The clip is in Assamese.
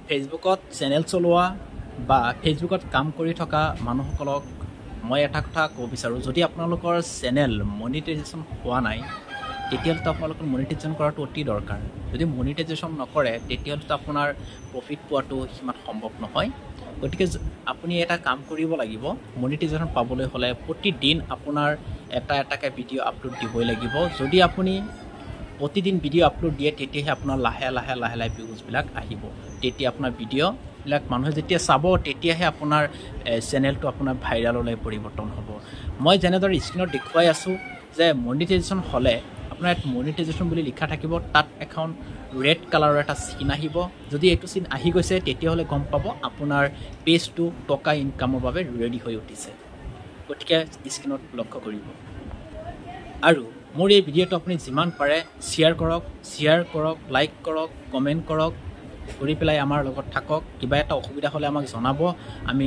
ফেচবুকত চেনেল চলোৱা বা ফেচবুকত কাম কৰি থকা মানুহসকলক মই এটা কথা ক'ব বিচাৰোঁ, যদি আপোনালোকৰ চেনেল মনিটাইজেশ্যন হোৱা নাই তেতিয়াহ'লেতো আপোনালোকৰ মনিটাইজেশ্যন কৰাটো অতি দৰকাৰ। যদি মনিটাইজেশ্যন নকৰে তেতিয়াহ'লেতো আপোনাৰ প্ৰফিট পোৱাটো সিমান সম্ভৱ নহয়। গতিকে আপুনি এটা কাম কৰিব লাগিব, মনিটাইজেশ্যন পাবলৈ হ'লে প্ৰতিদিন আপোনাৰ এটাকৈ ভিডিঅ' আপলোড দিবই লাগিব। যদি আপুনি প্ৰতিদিন ভিডিঅ' আপলোড দিয়ে তেতিয়াহে আপোনাৰ লাহে লাহে ভিউজবিলাক আহিব। তেতিয়া আপোনাৰ ভিডিঅ'বিলাক মানুহে যেতিয়া চাব তেতিয়াহে আপোনাৰ চেনেলটো আপোনাৰ ভাইৰেললৈ পৰিৱৰ্তন হ'ব। মই যেনেদৰে স্ক্ৰীণত দেখুৱাই আছোঁ যে মনিটাইজেশ্যন হ'লে আপোনাৰ ইয়াত মনিটাইজেশ্যন বুলি লিখা থাকিব, তাত এখন ৰেড কালাৰৰ এটা চিন আহিব। যদি এইটো চিন আহি গৈছে তেতিয়াহ'লে গম পাব আপোনাৰ পেজটো টকা ইনকামৰ বাবে ৰেডি হৈ উঠিছে। গতিকে স্ক্ৰীণত লক্ষ্য কৰিব। আৰু মোৰ এই ভিডিঅ'টো আপুনি যিমান পাৰে শ্বেয়াৰ কৰক, লাইক কৰক, কমেণ্ট কৰক, কৰি পেলাই আমাৰ লগত থাকক। কিবা এটা অসুবিধা হ'লে আমাক জনাব, আমি